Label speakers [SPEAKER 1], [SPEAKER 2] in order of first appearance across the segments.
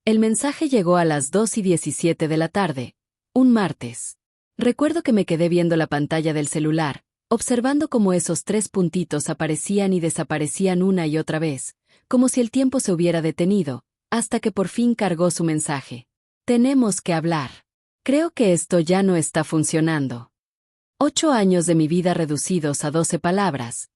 [SPEAKER 1] El mensaje llegó a las 2:17 de la tarde, un martes. Recuerdo que me quedé viendo la pantalla del celular, observando cómo esos 3 puntitos aparecían y desaparecían una y otra vez, como si el tiempo se hubiera detenido, hasta que por fin cargó su mensaje. Tenemos que hablar. Creo que esto ya no está funcionando. 8 años de mi vida reducidos a 12 palabras.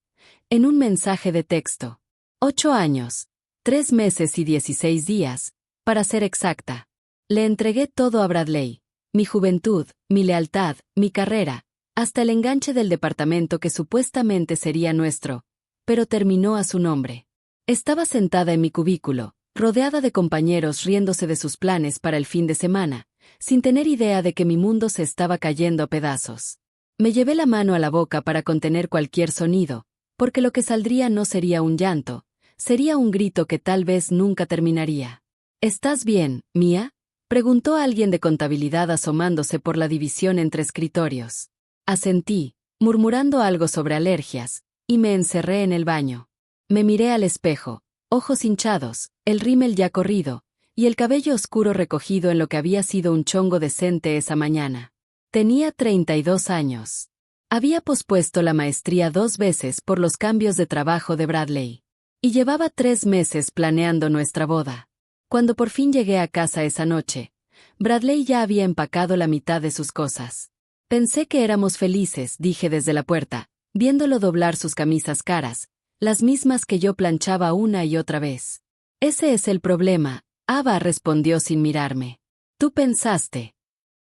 [SPEAKER 1] En un mensaje de texto. 8 años, 3 meses y 16 días, para ser exacta. Le entregué todo a Bradley. Mi juventud, mi lealtad, mi carrera, hasta el enganche del departamento que supuestamente sería nuestro, pero terminó a su nombre. Estaba sentada en mi cubículo, rodeada de compañeros riéndose de sus planes para el fin de semana, sin tener idea de que mi mundo se estaba cayendo a pedazos. Me llevé la mano a la boca para contener cualquier sonido, porque lo que saldría no sería un llanto, sería un grito que tal vez nunca terminaría. ¿Estás bien, Mía?, preguntó alguien de contabilidad asomándose por la división entre escritorios. Asentí, murmurando algo sobre alergias, y me encerré en el baño. Me miré al espejo, ojos hinchados, el rímel ya corrido, y el cabello oscuro recogido en lo que había sido un chongo decente esa mañana. Tenía 32 años. Había pospuesto la maestría 2 veces por los cambios de trabajo de Bradley. Y llevaba 3 meses planeando nuestra boda. Cuando por fin llegué a casa esa noche, Bradley ya había empacado la mitad de sus cosas. Pensé que éramos felices, dije desde la puerta, viéndolo doblar sus camisas caras, las mismas que yo planchaba una y otra vez. Ese es el problema, Ava respondió sin mirarme. Tú pensaste,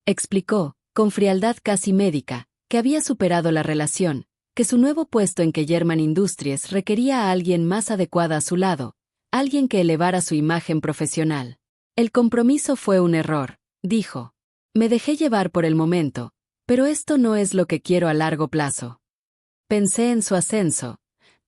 [SPEAKER 1] explicó, con frialdad casi médica, que había superado la relación, que su nuevo puesto en Kellerman Industries requería a alguien más adecuada a su lado, alguien que elevara su imagen profesional. El compromiso fue un error, dijo. Me dejé llevar por el momento, pero esto no es lo que quiero a largo plazo. Pensé en su ascenso,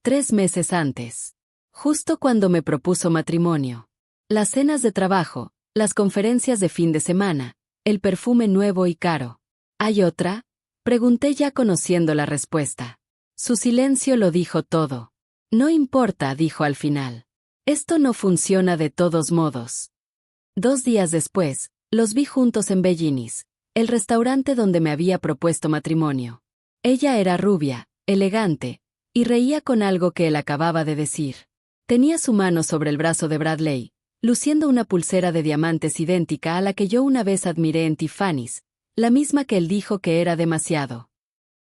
[SPEAKER 1] 3 meses antes, justo cuando me propuso matrimonio. Las cenas de trabajo, las conferencias de fin de semana, el perfume nuevo y caro. ¿Hay otra?, pregunté ya conociendo la respuesta. Su silencio lo dijo todo. No importa, dijo al final. Esto no funciona de todos modos. 2 días después, los vi juntos en Bellinis, el restaurante donde me había propuesto matrimonio. Ella era rubia, elegante, y reía con algo que él acababa de decir. Tenía su mano sobre el brazo de Bradley, luciendo una pulsera de diamantes idéntica a la que yo una vez admiré en Tiffany's, la misma que él dijo que era demasiado.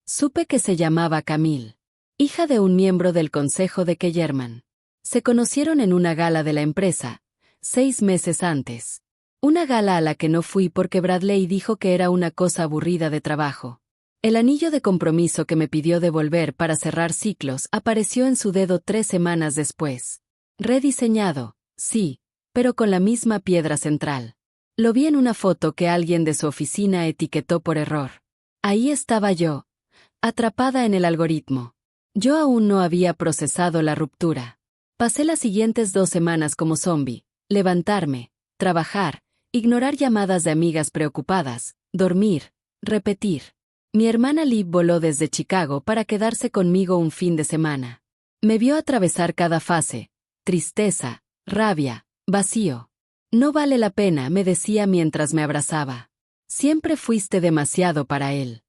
[SPEAKER 1] Supe que se llamaba Camille, hija de un miembro del consejo de Kellerman. Se conocieron en una gala de la empresa, 6 meses antes. Una gala a la que no fui porque Bradley dijo que era una cosa aburrida de trabajo. El anillo de compromiso que me pidió devolver para cerrar ciclos apareció en su dedo 3 semanas después. Rediseñado, sí, pero con la misma piedra central. Lo vi en una foto que alguien de su oficina etiquetó por error. Ahí estaba yo, atrapada en el algoritmo. Yo aún no había procesado la ruptura. Pasé las siguientes 2 semanas como zombie, levantarme, trabajar, ignorar llamadas de amigas preocupadas, dormir, repetir. Mi hermana Liv voló desde Chicago para quedarse conmigo un fin de semana. Me vio atravesar cada fase, tristeza, rabia, vacío. No vale la pena, me decía mientras me abrazaba. Siempre fuiste demasiado para él.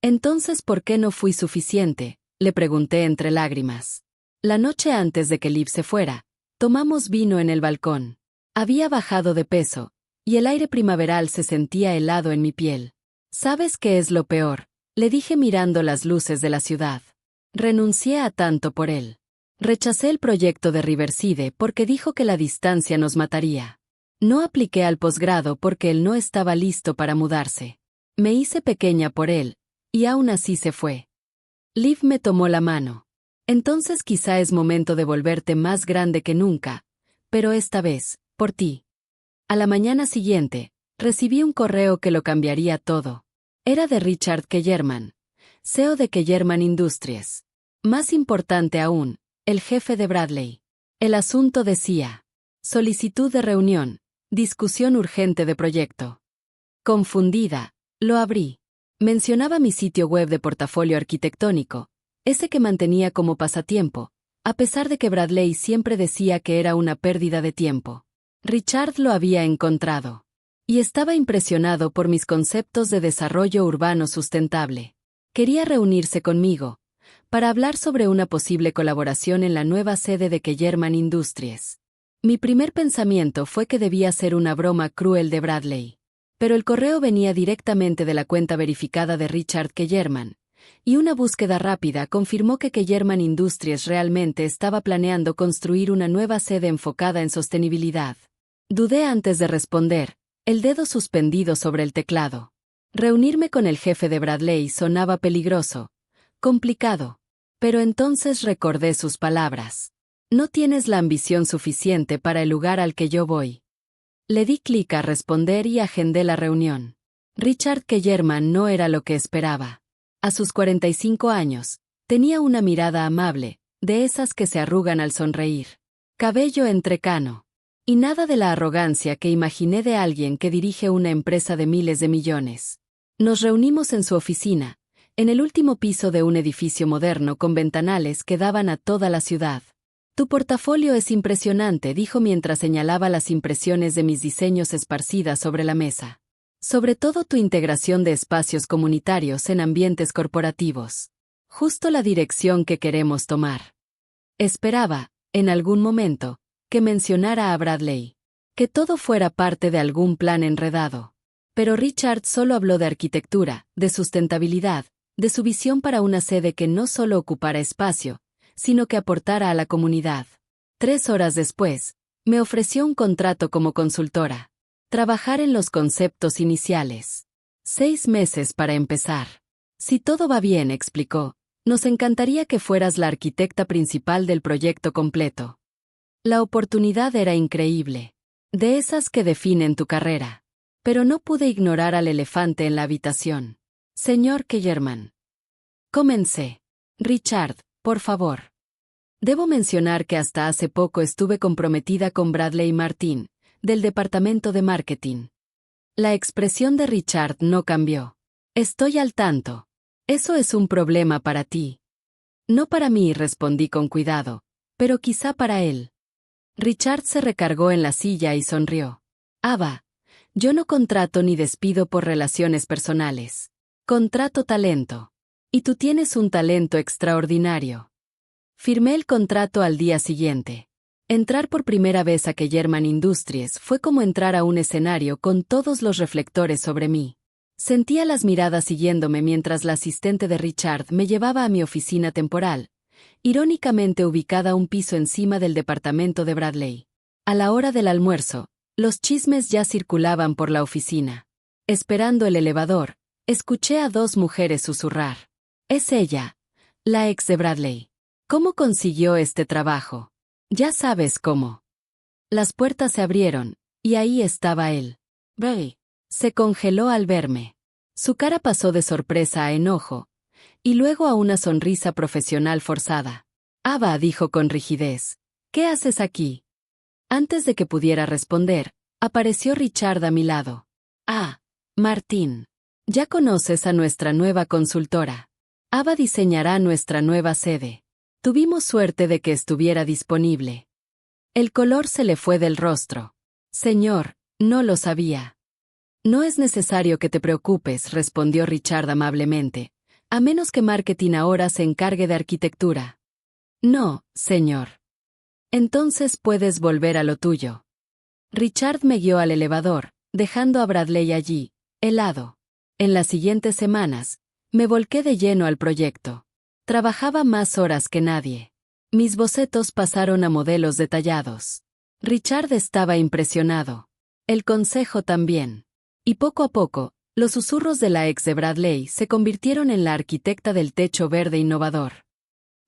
[SPEAKER 1] Entonces, ¿por qué no fui suficiente?, le pregunté entre lágrimas. La noche antes de que Liv se fuera, tomamos vino en el balcón. Había bajado de peso, y el aire primaveral se sentía helado en mi piel. ¿Sabes qué es lo peor?, le dije mirando las luces de la ciudad. Renuncié a tanto por él. Rechacé el proyecto de Riverside porque dijo que la distancia nos mataría. No apliqué al posgrado porque él no estaba listo para mudarse. Me hice pequeña por él, y aún así se fue. Liv me tomó la mano. Entonces quizá es momento de volverte más grande que nunca, pero esta vez, por ti. A la mañana siguiente, recibí un correo que lo cambiaría todo. Era de Richard Kellerman, CEO de Kellerman Industries. Más importante aún, el jefe de Bradley. El asunto decía: solicitud de reunión, discusión urgente de proyecto. Confundida, lo abrí. Mencionaba mi sitio web de portafolio arquitectónico, ese que mantenía como pasatiempo, a pesar de que Bradley siempre decía que era una pérdida de tiempo. Richard lo había encontrado. Y estaba impresionado por mis conceptos de desarrollo urbano sustentable. Quería reunirse conmigo para hablar sobre una posible colaboración en la nueva sede de Kellerman Industries. Mi primer pensamiento fue que debía ser una broma cruel de Bradley. Pero el correo venía directamente de la cuenta verificada de Richard Kellerman, y una búsqueda rápida confirmó que Kellerman Industries realmente estaba planeando construir una nueva sede enfocada en sostenibilidad. Dudé antes de responder, el dedo suspendido sobre el teclado. Reunirme con el jefe de Bradley sonaba peligroso, complicado. Pero entonces recordé sus palabras. No tienes la ambición suficiente para el lugar al que yo voy. Le di clic a responder y agendé la reunión. Richard Kellerman no era lo que esperaba. A sus 45 años, tenía una mirada amable, de esas que se arrugan al sonreír. Cabello entrecano. Y nada de la arrogancia que imaginé de alguien que dirige una empresa de miles de millones. Nos reunimos en su oficina, en el último piso de un edificio moderno con ventanales que daban a toda la ciudad. Tu portafolio es impresionante, dijo mientras señalaba las impresiones de mis diseños esparcidas sobre la mesa. Sobre todo tu integración de espacios comunitarios en ambientes corporativos. Justo la dirección que queremos tomar. Esperaba, en algún momento, que mencionara a Bradley. Que todo fuera parte de algún plan enredado. Pero Richard solo habló de arquitectura, de sustentabilidad, de su visión para una sede que no solo ocupara espacio, sino que aportara a la comunidad. 3 horas después, me ofreció un contrato como consultora. Trabajar en los conceptos iniciales. 6 meses para empezar. Si todo va bien, explicó, nos encantaría que fueras la arquitecta principal del proyecto completo. La oportunidad era increíble. De esas que definen tu carrera. Pero no pude ignorar al elefante en la habitación. Señor Kellerman. Comencé. Richard, por favor. Debo mencionar que hasta hace poco estuve comprometida con Bradley Martin, del departamento de marketing. La expresión de Richard no cambió. Estoy al tanto. Eso es un problema para ti. No para mí, respondí con cuidado, pero quizá para él. Richard se recargó en la silla y sonrió. Ava, yo no contrato ni despido por relaciones personales. Contrato talento. Y tú tienes un talento extraordinario. Firmé el contrato al día siguiente. Entrar por primera vez a Kellerman Industries fue como entrar a un escenario con todos los reflectores sobre mí. Sentía las miradas siguiéndome mientras la asistente de Richard me llevaba a mi oficina temporal, irónicamente ubicada un piso encima del departamento de Bradley. A la hora del almuerzo, los chismes ya circulaban por la oficina. Esperando el elevador, escuché a 2 mujeres susurrar. Es ella, la ex de Bradley. ¿Cómo consiguió este trabajo? Ya sabes cómo. Las puertas se abrieron, y ahí estaba él. Bray. Se congeló al verme. Su cara pasó de sorpresa a enojo, y luego a una sonrisa profesional forzada. Ava, dijo con rigidez. ¿Qué haces aquí? Antes de que pudiera responder, apareció Richard a mi lado. Ah, Martín. Ya conoces a nuestra nueva consultora. Ava diseñará nuestra nueva sede. Tuvimos suerte de que estuviera disponible. El color se le fue del rostro. Señor, no lo sabía. No es necesario que te preocupes, respondió Richard amablemente, a menos que marketing ahora se encargue de arquitectura. No, señor. Entonces puedes volver a lo tuyo. Richard me guió al elevador, dejando a Bradley allí, helado. En las siguientes semanas, me volqué de lleno al proyecto. Trabajaba más horas que nadie. Mis bocetos pasaron a modelos detallados. Richard estaba impresionado. El consejo también. Y poco a poco, los susurros de la ex de Bradley se convirtieron en la arquitecta del techo verde innovador.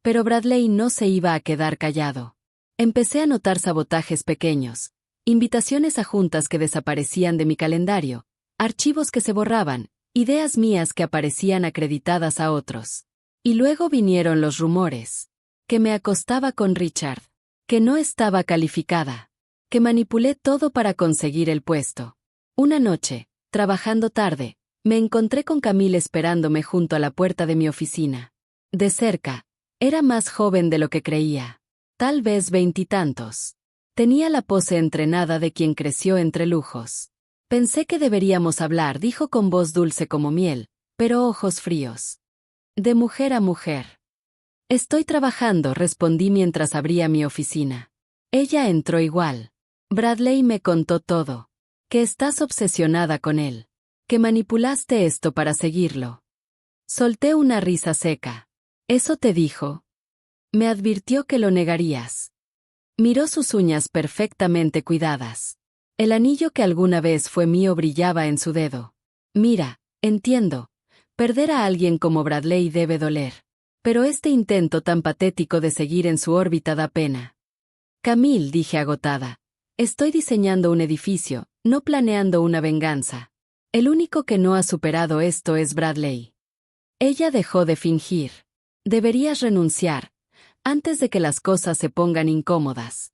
[SPEAKER 1] Pero Bradley no se iba a quedar callado. Empecé a notar sabotajes pequeños, invitaciones a juntas que desaparecían de mi calendario, archivos que se borraban, ideas mías que aparecían acreditadas a otros. Y luego vinieron los rumores. Que me acostaba con Richard. Que no estaba calificada. Que manipulé todo para conseguir el puesto. Una noche, trabajando tarde, me encontré con Camille esperándome junto a la puerta de mi oficina. De cerca, era más joven de lo que creía. Tal vez 20 y tantos. Tenía la pose entrenada de quien creció entre lujos. Pensé que deberíamos hablar, dijo con voz dulce como miel, pero ojos fríos. De mujer a mujer. Estoy trabajando, respondí mientras abría mi oficina. Ella entró igual. Bradley me contó todo. Que estás obsesionada con él. Que manipulaste esto para seguirlo. Solté una risa seca. ¿Eso te dijo? Me advirtió que lo negarías. Miró sus uñas perfectamente cuidadas. El anillo que alguna vez fue mío brillaba en su dedo. Mira, entiendo. Perder a alguien como Bradley debe doler. Pero este intento tan patético de seguir en su órbita da pena. Camille, dije agotada. Estoy diseñando un edificio, no planeando una venganza. El único que no ha superado esto es Bradley. Ella dejó de fingir. Deberías renunciar, antes de que las cosas se pongan incómodas.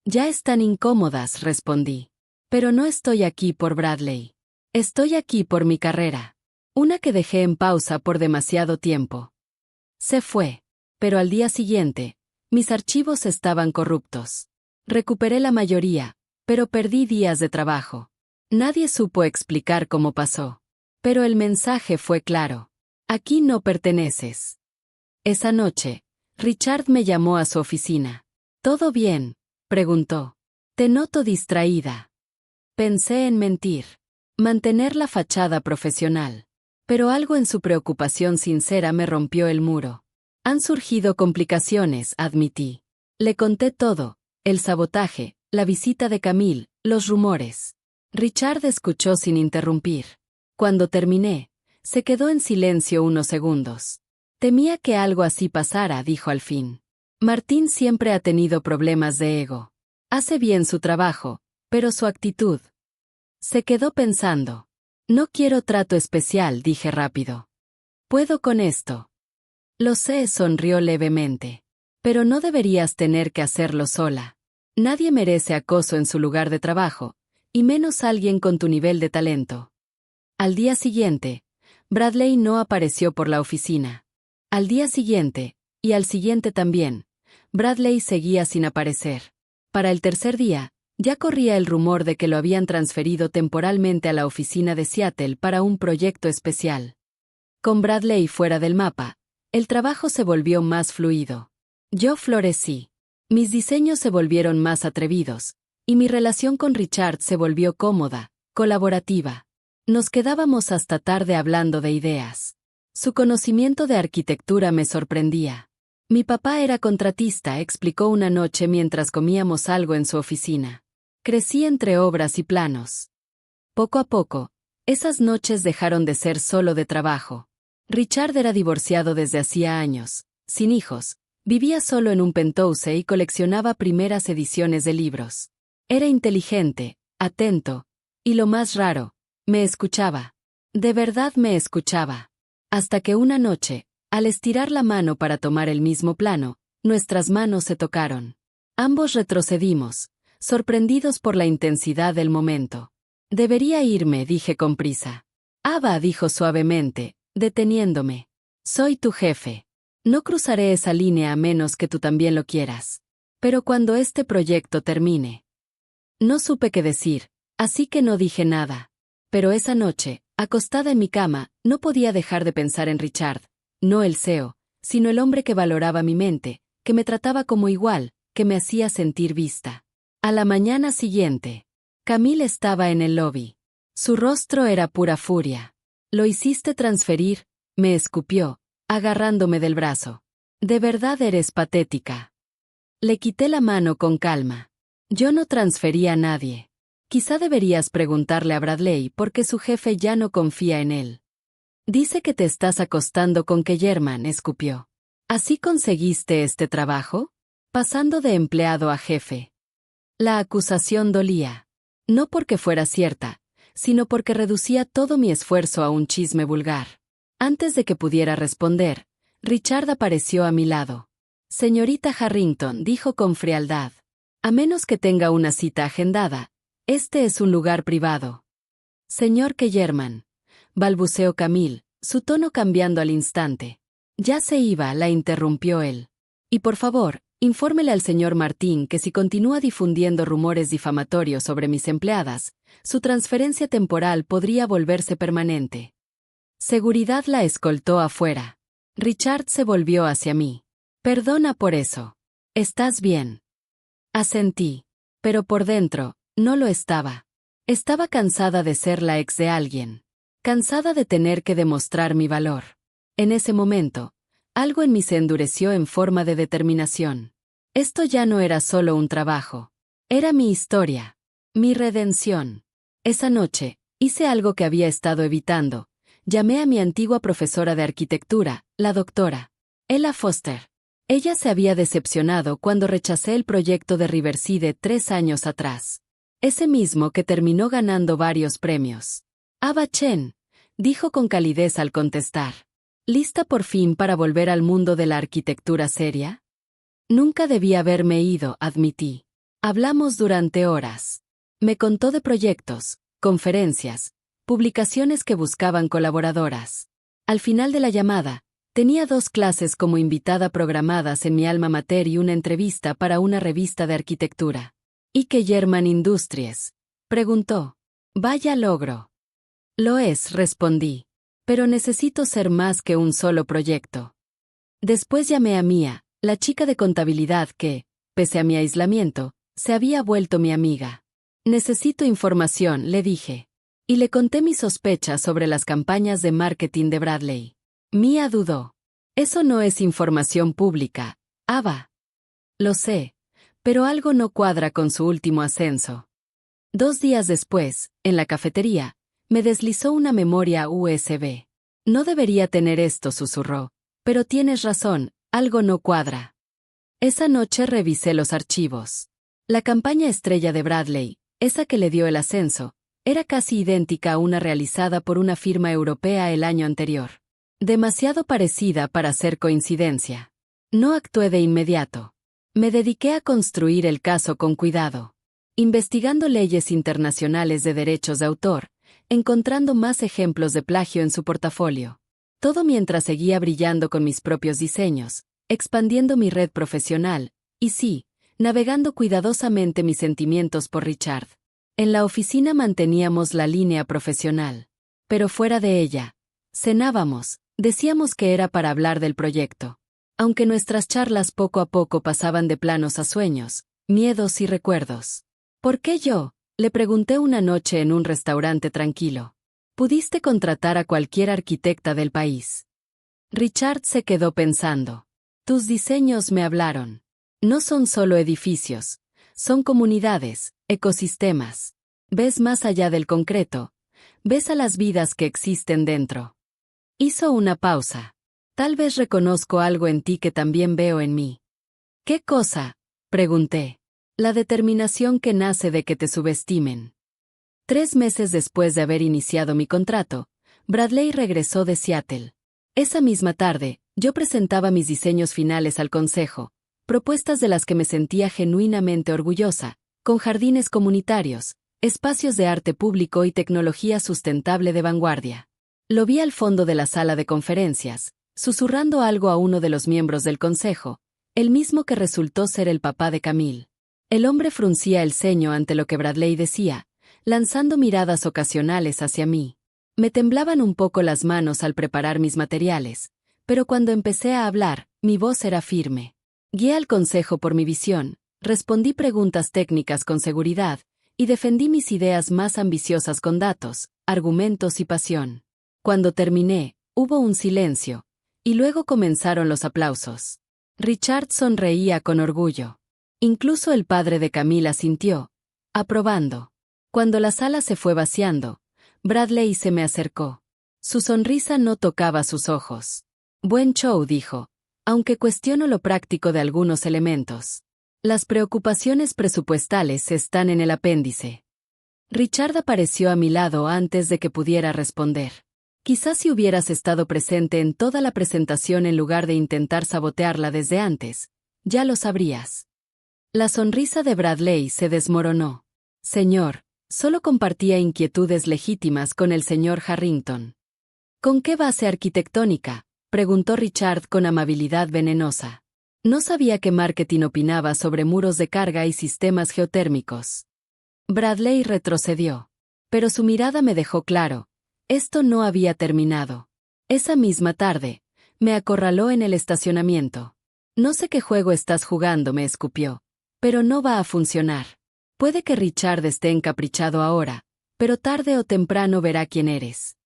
[SPEAKER 1] Ya están incómodas, respondí. Pero no estoy aquí por Bradley. Estoy aquí por mi carrera. Una que dejé en pausa por demasiado tiempo. Se fue. Pero al día siguiente, mis archivos estaban corruptos. Recuperé la mayoría, pero perdí días de trabajo. Nadie supo explicar cómo pasó. Pero el mensaje fue claro. Aquí no perteneces. Esa noche, Richard me llamó a su oficina. ¿Todo bien?, preguntó. Te noto distraída. Pensé en mentir. Mantener la fachada profesional. Pero algo en su preocupación sincera me rompió el muro. Han surgido complicaciones, admití. Le conté todo, el sabotaje, la visita de Camille, los rumores. Richard escuchó sin interrumpir. Cuando terminé, se quedó en silencio unos segundos. Temía que algo así pasara, dijo al fin. Martín siempre ha tenido problemas de ego. Hace bien su trabajo, pero su actitud. Se quedó pensando. No quiero trato especial, dije rápido. Puedo con esto. Lo sé, sonrió levemente. Pero no deberías tener que hacerlo sola. Nadie merece acoso en su lugar de trabajo, y menos alguien con tu nivel de talento. Al día siguiente, Bradley no apareció por la oficina. Al día siguiente, y al siguiente también, Bradley seguía sin aparecer. Para el tercer día, ya corría el rumor de que lo habían transferido temporalmente a la oficina de Seattle para un proyecto especial. Con Bradley fuera del mapa, el trabajo se volvió más fluido. Yo florecí. Mis diseños se volvieron más atrevidos, y mi relación con Richard se volvió cómoda, colaborativa. Nos quedábamos hasta tarde hablando de ideas. Su conocimiento de arquitectura me sorprendía. Mi papá era contratista, explicó una noche mientras comíamos algo en su oficina. Crecí entre obras y planos. Poco a poco, esas noches dejaron de ser solo de trabajo. Richard era divorciado desde hacía años, sin hijos, vivía solo en un penthouse y coleccionaba primeras ediciones de libros. Era inteligente, atento, y lo más raro, me escuchaba. De verdad me escuchaba. Hasta que una noche, al estirar la mano para tomar el mismo plano, nuestras manos se tocaron. Ambos retrocedimos, sorprendidos por la intensidad del momento. Debería irme, dije con prisa. Ava, dijo suavemente, deteniéndome. Soy tu jefe. No cruzaré esa línea a menos que tú también lo quieras. Pero cuando este proyecto termine. No supe qué decir, así que no dije nada. Pero esa noche, acostada en mi cama, no podía dejar de pensar en Richard, no el CEO, sino el hombre que valoraba mi mente, que me trataba como igual, que me hacía sentir vista. A la mañana siguiente, Camille estaba en el lobby. Su rostro era pura furia. «¿Lo hiciste transferir?», me escupió, agarrándome del brazo. «De verdad eres patética». Le quité la mano con calma. Yo no transferí a nadie. Quizá deberías preguntarle a Bradley porque su jefe ya no confía en él. Dice que te estás acostando con Kellerman, escupió. ¿Así conseguiste este trabajo? Pasando de empleado a jefe. La acusación dolía. No porque fuera cierta, sino porque reducía todo mi esfuerzo a un chisme vulgar. Antes de que pudiera responder, Richard apareció a mi lado. Señorita Harrington, dijo con frialdad. A menos que tenga una cita agendada, este es un lugar privado. Señor Kellerman, balbuceó Camille, su tono cambiando al instante. Ya se iba, la interrumpió él. Y por favor, Infórmele al señor Martín que si continúa difundiendo rumores difamatorios sobre mis empleadas, su transferencia temporal podría volverse permanente. Seguridad la escoltó afuera. Richard se volvió hacia mí. Perdona por eso. ¿Estás bien? Asentí. Pero por dentro, no lo estaba. Estaba cansada de ser la ex de alguien. Cansada de tener que demostrar mi valor. En ese momento, algo en mí se endureció en forma de determinación. Esto ya no era solo un trabajo. Era mi historia. Mi redención. Esa noche, hice algo que había estado evitando. Llamé a mi antigua profesora de arquitectura, la doctora Ella Foster. Ella se había decepcionado cuando rechacé el proyecto de Riverside 3 años atrás. Ese mismo que terminó ganando varios premios. Aba Chen, dijo con calidez al contestar. ¿Lista por fin para volver al mundo de la arquitectura seria? Nunca debí haberme ido, admití. Hablamos durante horas. Me contó de proyectos, conferencias, publicaciones que buscaban colaboradoras. Al final de la llamada, tenía 2 clases como invitada programadas en mi alma mater y una entrevista para una revista de arquitectura. ¿Y qué German Industries? Preguntó. Vaya logro. Lo es, respondí. Pero necesito ser más que un solo proyecto. Después llamé a Mia, la chica de contabilidad que, pese a mi aislamiento, se había vuelto mi amiga. Necesito información, le dije. Y le conté mis sospechas sobre las campañas de marketing de Bradley. Mia dudó. Eso no es información pública, Ava. Lo sé, pero algo no cuadra con su último ascenso. 2 días después, en la cafetería, me deslizó una memoria USB. No debería tener esto, susurró. Pero tienes razón, algo no cuadra. Esa noche revisé los archivos. La campaña estrella de Bradley, esa que le dio el ascenso, era casi idéntica a una realizada por una firma europea el año anterior. Demasiado parecida para ser coincidencia. No actué de inmediato. Me dediqué a construir el caso con cuidado. Investigando leyes internacionales de derechos de autor, encontrando más ejemplos de plagio en su portafolio. Todo mientras seguía brillando con mis propios diseños, expandiendo mi red profesional, y sí, navegando cuidadosamente mis sentimientos por Richard. En la oficina manteníamos la línea profesional. Pero fuera de ella, cenábamos, decíamos que era para hablar del proyecto. Aunque nuestras charlas poco a poco pasaban de planos a sueños, miedos y recuerdos. ¿Por qué yo? Le pregunté una noche en un restaurante tranquilo. Pudiste contratar a cualquier arquitecta del país. Richard se quedó pensando. Tus diseños me hablaron. No son solo edificios, son comunidades, ecosistemas. Ves más allá del concreto, ves a las vidas que existen dentro. Hizo una pausa. Tal vez reconozco algo en ti que también veo en mí. ¿Qué cosa? Pregunté. La determinación que nace de que te subestimen. 3 meses después de haber iniciado mi contrato, Bradley regresó de Seattle. Esa misma tarde, yo presentaba mis diseños finales al consejo, propuestas de las que me sentía genuinamente orgullosa, con jardines comunitarios, espacios de arte público y tecnología sustentable de vanguardia. Lo vi al fondo de la sala de conferencias, susurrando algo a uno de los miembros del consejo, el mismo que resultó ser el papá de Camille. El hombre fruncía el ceño ante lo que Bradley decía, lanzando miradas ocasionales hacia mí. Me temblaban un poco las manos al preparar mis materiales, pero cuando empecé a hablar, mi voz era firme. Guié al consejo por mi visión, respondí preguntas técnicas con seguridad, y defendí mis ideas más ambiciosas con datos, argumentos y pasión. Cuando terminé, hubo un silencio, y luego comenzaron los aplausos. Richard sonreía con orgullo. Incluso el padre de Camila sintió, aprobando. Cuando la sala se fue vaciando, Bradley se me acercó. Su sonrisa no tocaba sus ojos. Buen show, dijo, aunque cuestiono lo práctico de algunos elementos. Las preocupaciones presupuestales están en el apéndice. Richard apareció a mi lado antes de que pudiera responder. Quizás si hubieras estado presente en toda la presentación en lugar de intentar sabotearla desde antes, ya lo sabrías. La sonrisa de Bradley se desmoronó. Señor, solo compartía inquietudes legítimas con el señor Harrington. ¿Con qué base arquitectónica?, preguntó Richard con amabilidad venenosa. No sabía que marketing opinaba sobre muros de carga y sistemas geotérmicos. Bradley retrocedió. Pero su mirada me dejó claro. Esto no había terminado. Esa misma tarde, me acorraló en el estacionamiento. No sé qué juego estás jugando, me escupió. Pero no va a funcionar. Puede que Richard esté encaprichado ahora, pero tarde o temprano verá quién eres.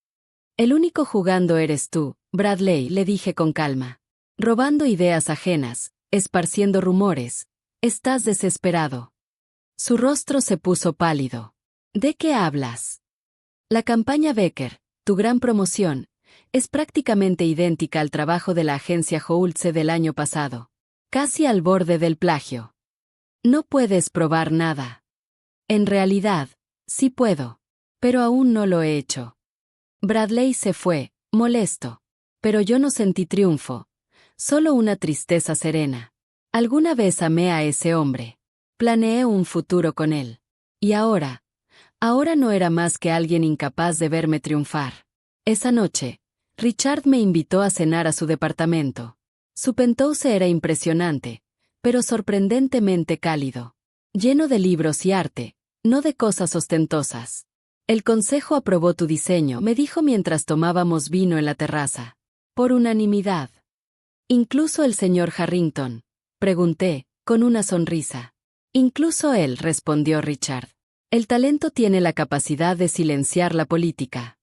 [SPEAKER 1] El único jugando eres tú, Bradley, le dije con calma. Robando ideas ajenas, esparciendo rumores. Estás desesperado. Su rostro se puso pálido. ¿De qué hablas? La campaña Becker, tu gran promoción, es prácticamente idéntica al trabajo de la agencia Houltze del año pasado. Casi al borde del plagio. No puedes probar nada. En realidad, sí puedo. Pero aún no lo he hecho. Bradley se fue, molesto. Pero yo no sentí triunfo. Solo una tristeza serena. Alguna vez amé a ese hombre. Planeé un futuro con él. Y ahora no era más que alguien incapaz de verme triunfar. Esa noche, Richard me invitó a cenar a su departamento. Su penthouse era impresionante, pero sorprendentemente cálido. Lleno de libros y arte, no de cosas ostentosas. El consejo aprobó tu diseño, me dijo mientras tomábamos vino en la terraza. Por unanimidad. Incluso el señor Harrington, pregunté, con una sonrisa. Incluso él, respondió Richard. El talento tiene la capacidad de silenciar la política.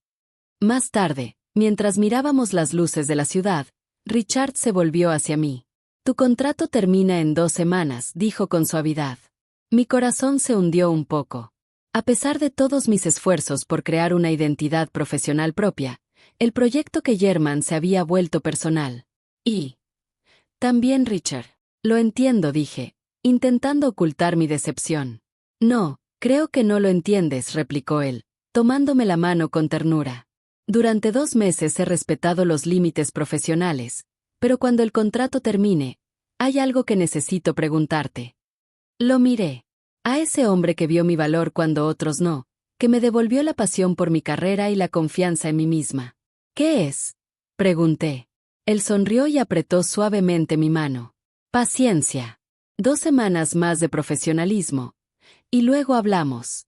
[SPEAKER 1] Más tarde, mientras mirábamos las luces de la ciudad, Richard se volvió hacia mí. Tu contrato termina en 2 semanas, dijo con suavidad. Mi corazón se hundió un poco. A pesar de todos mis esfuerzos por crear una identidad profesional propia, el proyecto que German se había vuelto personal. Y también Richard. Lo entiendo, dije, intentando ocultar mi decepción. No, creo que no lo entiendes, replicó él, tomándome la mano con ternura. Durante 2 meses he respetado los límites profesionales, pero cuando el contrato termine, hay algo que necesito preguntarte. Lo miré. A ese hombre que vio mi valor cuando otros no, que me devolvió la pasión por mi carrera y la confianza en mí misma. ¿Qué es? Pregunté. Él sonrió y apretó suavemente mi mano. Paciencia. 2 semanas más de profesionalismo. Y luego hablamos.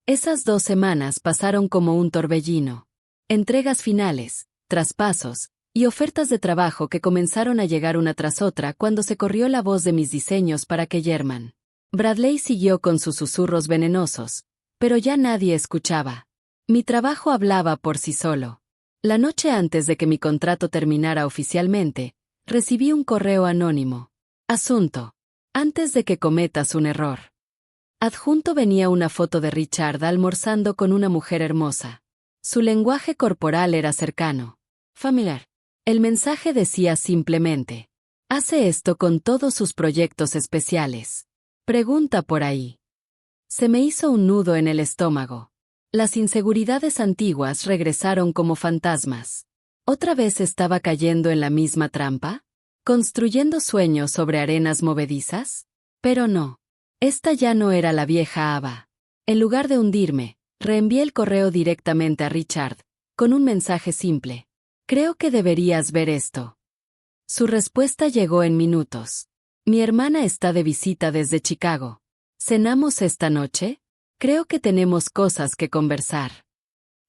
[SPEAKER 1] Esas 2 semanas pasaron como un torbellino. Entregas finales, traspasos, y ofertas de trabajo que comenzaron a llegar una tras otra cuando se corrió la voz de mis diseños para que German. Bradley siguió con sus susurros venenosos, pero ya nadie escuchaba. Mi trabajo hablaba por sí solo. La noche antes de que mi contrato terminara oficialmente, recibí un correo anónimo. Asunto. Antes de que cometas un error. Adjunto venía una foto de Richard almorzando con una mujer hermosa. Su lenguaje corporal era cercano. Familiar. El mensaje decía simplemente: hace esto con todos sus proyectos especiales. Pregunta por ahí. Se me hizo un nudo en el estómago. Las inseguridades antiguas regresaron como fantasmas. ¿Otra vez estaba cayendo en la misma trampa? ¿Construyendo sueños sobre arenas movedizas? Pero no. Esta ya no era la vieja Ava. En lugar de hundirme, reenvié el correo directamente a Richard, con un mensaje simple. Creo que deberías ver esto. Su respuesta llegó en minutos. Mi hermana está de visita desde Chicago. ¿Cenamos esta noche? Creo que tenemos cosas que conversar.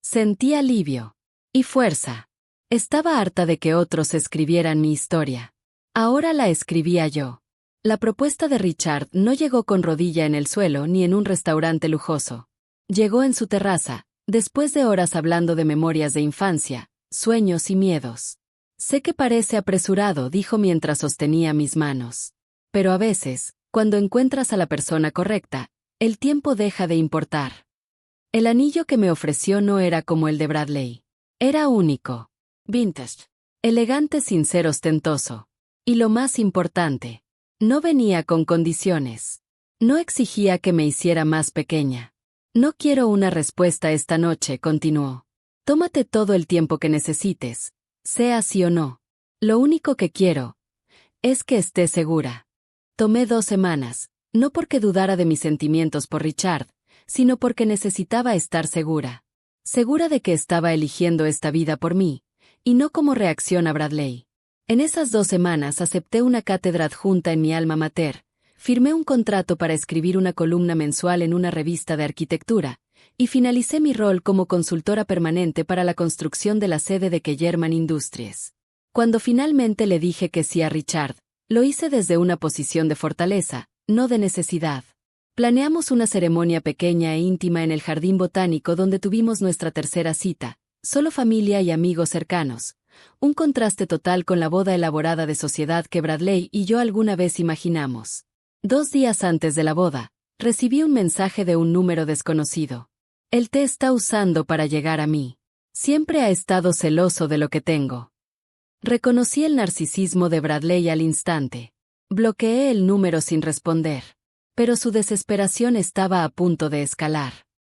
[SPEAKER 1] Sentí alivio. Y fuerza. Estaba harta de que otros escribieran mi historia. Ahora la escribía yo. La propuesta de Richard no llegó con rodilla en el suelo ni en un restaurante lujoso. Llegó en su terraza, después de horas hablando de memorias de infancia, sueños y miedos. Sé que parece apresurado, dijo mientras sostenía mis manos. Pero a veces, cuando encuentras a la persona correcta, el tiempo deja de importar. El anillo que me ofreció no era como el de Bradley. Era único. Vintage. Elegante sin ser ostentoso. Y lo más importante, no venía con condiciones. No exigía que me hiciera más pequeña. No quiero una respuesta esta noche, continuó. Tómate todo el tiempo que necesites, sea sí o no. Lo único que quiero es que estés segura. Tomé 2 semanas, no porque dudara de mis sentimientos por Richard, sino porque necesitaba estar segura. Segura de que estaba eligiendo esta vida por mí, y no como reacción a Bradley. En esas 2 semanas acepté una cátedra adjunta en mi alma mater, firmé un contrato para escribir una columna mensual en una revista de arquitectura, y finalicé mi rol como consultora permanente para la construcción de la sede de Kellerman Industries. Cuando finalmente le dije que sí a Richard, lo hice desde una posición de fortaleza, no de necesidad. Planeamos una ceremonia pequeña e íntima en el jardín botánico donde tuvimos nuestra tercera cita, solo familia y amigos cercanos, un contraste total con la boda elaborada de sociedad que Bradley y yo alguna vez imaginamos. 2 días antes de la boda, recibí un mensaje de un número desconocido. Él te está usando para llegar a mí. Siempre ha estado celoso de lo que tengo. Reconocí el narcisismo de Bradley al instante. Bloqueé el número sin responder. Pero su desesperación estaba a punto de escalar.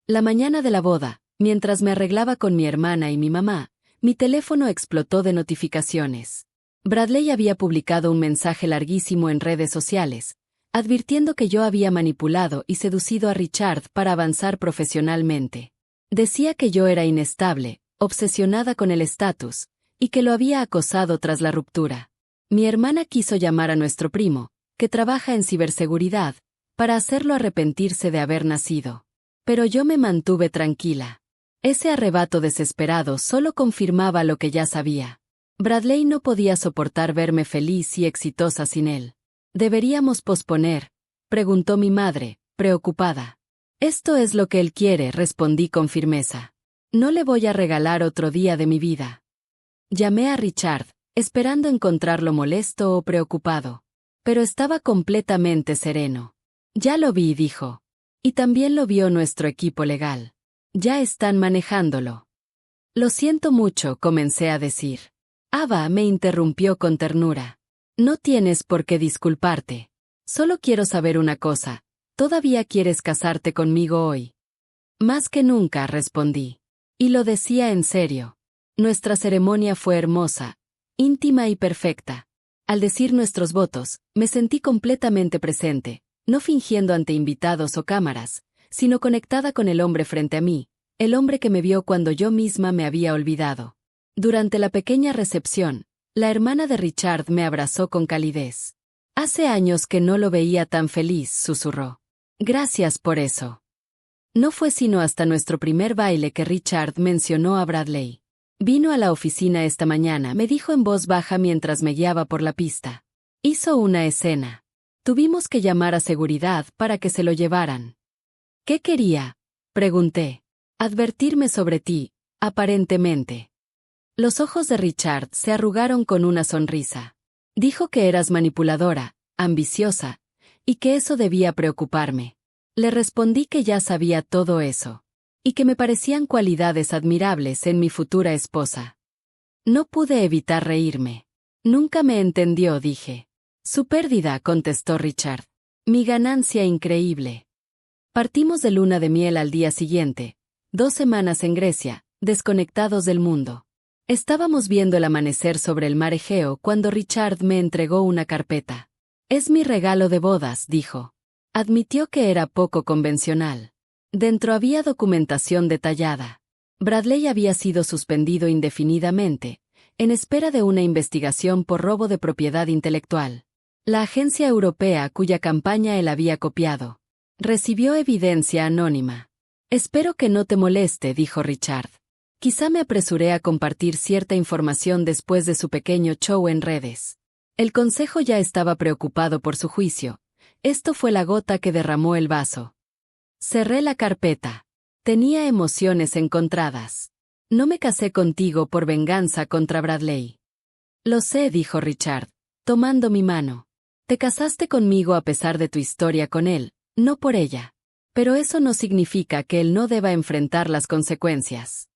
[SPEAKER 1] La mañana de la boda, mientras me arreglaba con mi hermana y mi mamá, mi teléfono explotó de notificaciones. Bradley había publicado un mensaje larguísimo en redes sociales, advirtiendo que yo había manipulado y seducido a Richard para avanzar profesionalmente. Decía que yo era inestable, obsesionada con el estatus, y que lo había acosado tras la ruptura. Mi hermana quiso llamar a nuestro primo, que trabaja en ciberseguridad, para hacerlo arrepentirse de haber nacido. Pero yo me mantuve tranquila. Ese arrebato desesperado solo confirmaba lo que ya sabía. Bradley no podía soportar verme feliz y exitosa sin él. ¿Deberíamos posponer?, preguntó mi madre, preocupada. Esto es lo que él quiere, respondí con firmeza. No le voy a regalar otro día de mi vida. Llamé a Richard, esperando encontrarlo molesto o preocupado. Pero estaba completamente sereno. Ya lo vi, dijo. Y también lo vio nuestro equipo legal. Ya están manejándolo. Lo siento mucho, comencé a decir. Ava me interrumpió con ternura. No tienes por qué disculparte. Solo quiero saber una cosa. ¿Todavía quieres casarte conmigo hoy? Más que nunca, respondí. Y lo decía en serio. Nuestra ceremonia fue hermosa, íntima y perfecta. Al decir nuestros votos, me sentí completamente presente, no fingiendo ante invitados o cámaras, sino conectada con el hombre frente a mí, el hombre que me vio cuando yo misma me había olvidado. Durante la pequeña recepción, la hermana de Richard me abrazó con calidez. Hace años que no lo veía tan feliz, susurró. Gracias por eso. No fue sino hasta nuestro primer baile que Richard mencionó a Bradley. Vino a la oficina esta mañana, me dijo en voz baja mientras me guiaba por la pista. Hizo una escena. Tuvimos que llamar a seguridad para que se lo llevaran. ¿Qué quería?, pregunté. Advertirme sobre ti, aparentemente. Los ojos de Richard se arrugaron con una sonrisa. Dijo que eras manipuladora, ambiciosa, y que eso debía preocuparme. Le respondí que ya sabía todo eso, y que me parecían cualidades admirables en mi futura esposa. No pude evitar reírme. Nunca me entendió, dije. Su pérdida, contestó Richard. Mi ganancia increíble. Partimos de luna de miel al día siguiente, 2 semanas en Grecia, desconectados del mundo. Estábamos viendo el amanecer sobre el mar Egeo cuando Richard me entregó una carpeta. Es mi regalo de bodas, dijo. Admitió que era poco convencional. Dentro había documentación detallada. Bradley había sido suspendido indefinidamente, en espera de una investigación por robo de propiedad intelectual. La agencia europea cuya campaña él había copiado recibió evidencia anónima. Espero que no te moleste, dijo Richard. Quizá me apresuré a compartir cierta información después de su pequeño show en redes. El consejo ya estaba preocupado por su juicio. Esto fue la gota que derramó el vaso. Cerré la carpeta. Tenía emociones encontradas. No me casé contigo por venganza contra Bradley. Lo sé, dijo Richard, tomando mi mano. Te casaste conmigo a pesar de tu historia con él, no por ella. Pero eso no significa que él no deba enfrentar las consecuencias.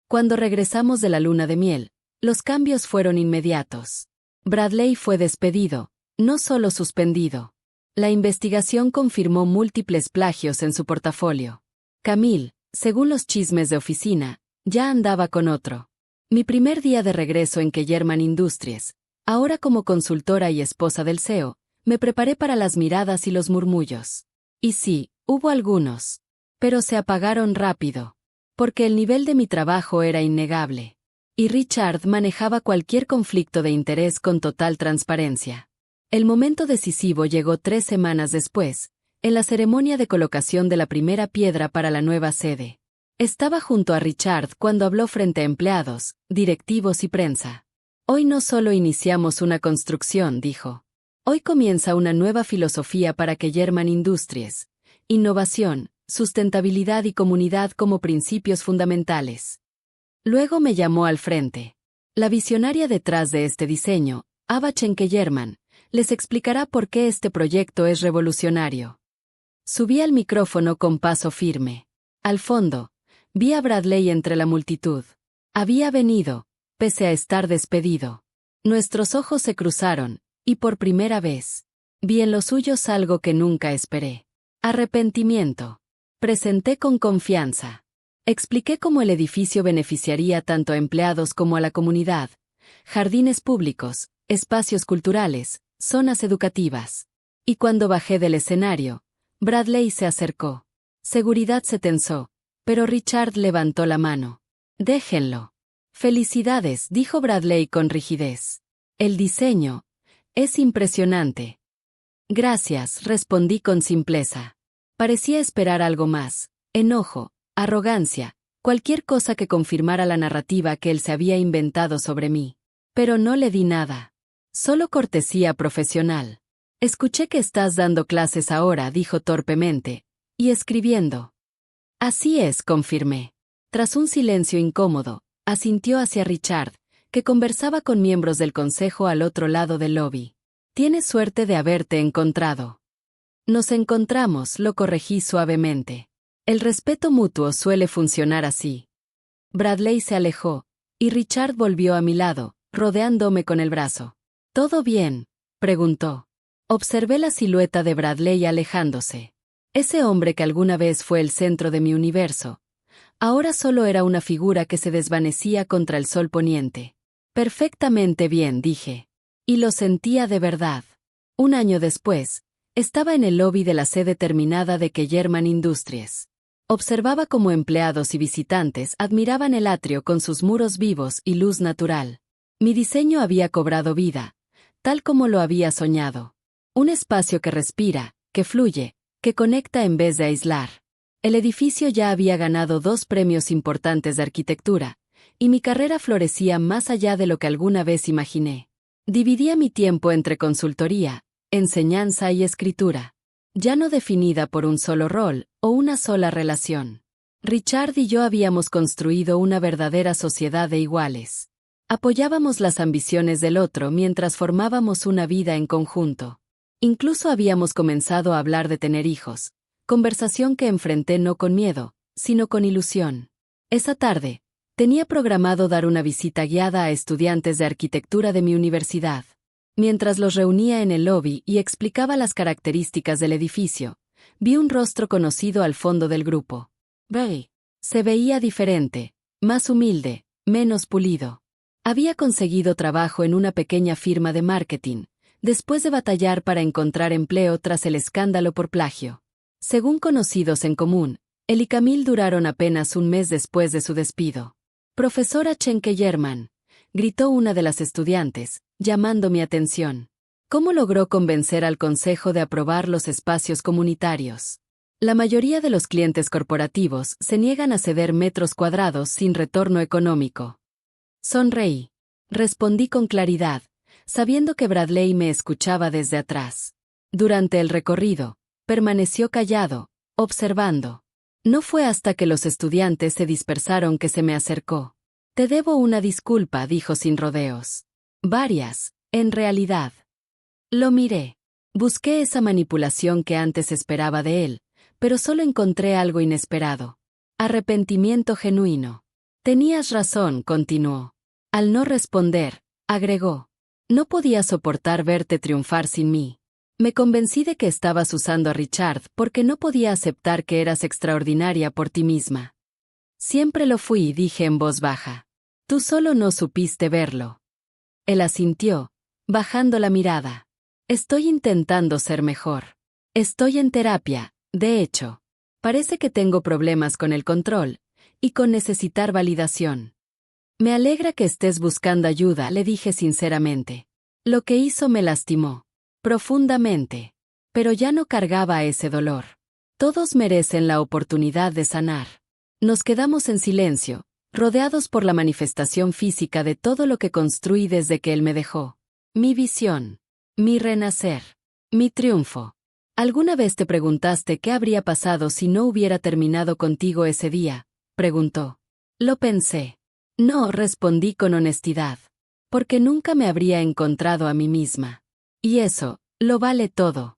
[SPEAKER 1] Cuando regresamos de la luna de miel, los cambios fueron inmediatos. Bradley fue despedido, no solo suspendido. La investigación confirmó múltiples plagios en su portafolio. Camille, según los chismes de oficina, ya andaba con otro. Mi primer día de regreso en Kellerman Industries, ahora como consultora y esposa del CEO, me preparé para las miradas y los murmullos. Y sí, hubo algunos. Pero se apagaron rápido. Porque el nivel de mi trabajo era innegable. y Richard manejaba cualquier conflicto de interés con total transparencia. El momento decisivo llegó 3 semanas después, en la ceremonia de colocación de la primera piedra para la nueva sede. Estaba junto a Richard cuando habló frente a empleados, directivos y prensa. Hoy no solo iniciamos una construcción, dijo. Hoy comienza una nueva filosofía para Kellerman Industries. Innovación, sustentabilidad y comunidad como principios fundamentales. Luego me llamó al frente. La visionaria detrás de este diseño, Ava Kellerman, les explicará por qué este proyecto es revolucionario. Subí al micrófono con paso firme. Al fondo, vi a Bradley entre la multitud. Había venido, pese a estar despedido. Nuestros ojos se cruzaron, y por primera vez, vi en los suyos algo que nunca esperé. Arrepentimiento. Presenté con confianza. Expliqué cómo el edificio beneficiaría tanto a empleados como a la comunidad. Jardines públicos, espacios culturales, zonas educativas. Y cuando bajé del escenario, Bradley se acercó. Seguridad se tensó, pero Richard levantó la mano. Déjenlo. Felicidades, dijo Bradley con rigidez. El diseño es impresionante. Gracias, respondí con simpleza. Parecía esperar algo más, enojo, arrogancia, cualquier cosa que confirmara la narrativa que él se había inventado sobre mí. Pero no le di nada. Solo cortesía profesional. Escuché que estás dando clases ahora, dijo torpemente, y escribiendo. Así es, confirmé. Tras un silencio incómodo, asintió hacia Richard, que conversaba con miembros del consejo al otro lado del lobby. Tienes suerte de haberte encontrado. Nos encontramos, lo corregí suavemente. El respeto mutuo suele funcionar así. Bradley se alejó, y Richard volvió a mi lado, rodeándome con el brazo. ¿Todo bien?, preguntó. Observé la silueta de Bradley alejándose. Ese hombre que alguna vez fue el centro de mi universo, ahora solo era una figura que se desvanecía contra el sol poniente. Perfectamente bien, dije. Y lo sentía de verdad. Un año después, estaba en el lobby de la sede terminada de Kellerman Industries. Observaba cómo empleados y visitantes admiraban el atrio con sus muros vivos y luz natural. Mi diseño había cobrado vida, tal como lo había soñado. Un espacio que respira, que fluye, que conecta en vez de aislar. El edificio ya había ganado 2 premios importantes de arquitectura, y mi carrera florecía más allá de lo que alguna vez imaginé. Dividía mi tiempo entre consultoría, enseñanza y escritura, ya no definida por un solo rol o una sola relación. Richard y yo habíamos construido una verdadera sociedad de iguales. Apoyábamos las ambiciones del otro mientras formábamos una vida en conjunto. Incluso habíamos comenzado a hablar de tener hijos, conversación que enfrenté no con miedo, sino con ilusión. Esa tarde, tenía programado dar una visita guiada a estudiantes de arquitectura de mi universidad. Mientras los reunía en el lobby y explicaba las características del edificio, vi un rostro conocido al fondo del grupo. Bay. Se veía diferente, más humilde, menos pulido. Había conseguido trabajo en una pequeña firma de marketing, después de batallar para encontrar empleo tras el escándalo por plagio. Según conocidos en común, él y Camille duraron apenas un mes después de su despido. Profesora Kellerman, gritó una de las estudiantes, llamando mi atención. ¿Cómo logró convencer al consejo de aprobar los espacios comunitarios? La mayoría de los clientes corporativos se niegan a ceder metros cuadrados sin retorno económico. Sonreí. Respondí con claridad, sabiendo que Bradley me escuchaba desde atrás. Durante el recorrido, permaneció callado, observando. No fue hasta que los estudiantes se dispersaron que se me acercó. Te debo una disculpa, dijo sin rodeos. Varias, en realidad. Lo miré. Busqué esa manipulación que antes esperaba de él, pero solo encontré algo inesperado. Arrepentimiento genuino. Tenías razón, continuó. Al no responder, agregó. No podía soportar verte triunfar sin mí. Me convencí de que estabas usando a Richard porque no podía aceptar que eras extraordinaria por ti misma. Siempre lo fui, dije en voz baja. Tú solo no supiste verlo. Él asintió, bajando la mirada. Estoy intentando ser mejor. Estoy en terapia, de hecho. Parece que tengo problemas con el control y con necesitar validación. Me alegra que estés buscando ayuda, le dije sinceramente. Lo que hizo me lastimó profundamente. Pero ya no cargaba ese dolor. Todos merecen la oportunidad de sanar. Nos quedamos en silencio, rodeados por la manifestación física de todo lo que construí desde que él me dejó. Mi visión. Mi renacer. Mi triunfo. ¿Alguna vez te preguntaste qué habría pasado si no hubiera terminado contigo ese día? Preguntó. Lo pensé. No, respondí con honestidad. Porque nunca me habría encontrado a mí misma. Y eso, lo vale todo.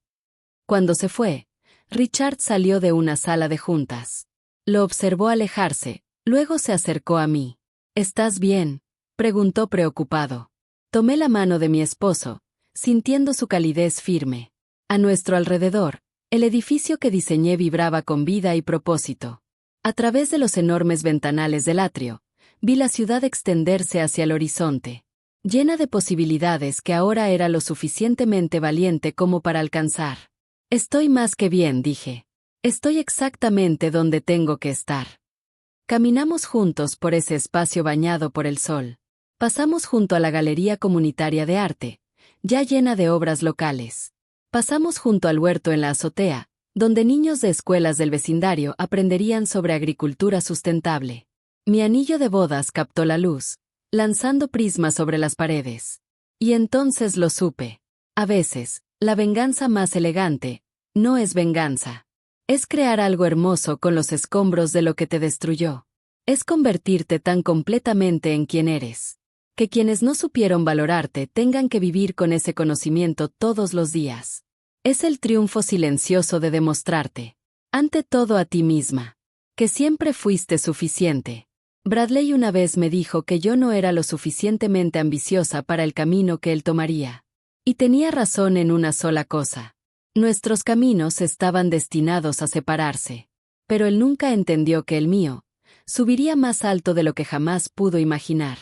[SPEAKER 1] Cuando se fue, Richard salió de una sala de juntas. Lo observó alejarse, luego se acercó a mí. ¿Estás bien?, preguntó preocupado. Tomé la mano de mi esposo, sintiendo su calidez firme. A nuestro alrededor, el edificio que diseñé vibraba con vida y propósito. A través de los enormes ventanales del atrio, vi la ciudad extenderse hacia el horizonte, llena de posibilidades que ahora era lo suficientemente valiente como para alcanzar. Estoy más que bien, dije. Estoy exactamente donde tengo que estar. Caminamos juntos por ese espacio bañado por el sol. Pasamos junto a la Galería Comunitaria de Arte, ya llena de obras locales. Pasamos junto al huerto en la azotea, donde niños de escuelas del vecindario aprenderían sobre agricultura sustentable. Mi anillo de bodas captó la luz, lanzando prismas sobre las paredes. Y entonces lo supe. A veces, la venganza más elegante no es venganza. Es crear algo hermoso con los escombros de lo que te destruyó. Es convertirte tan completamente en quien eres, que quienes no supieron valorarte tengan que vivir con ese conocimiento todos los días. Es el triunfo silencioso de demostrarte, ante todo a ti misma, que siempre fuiste suficiente. Bradley una vez me dijo que yo no era lo suficientemente ambiciosa para el camino que él tomaría. Y tenía razón en una sola cosa. Nuestros caminos estaban destinados a separarse. Pero él nunca entendió que el mío subiría más alto de lo que jamás pudo imaginar.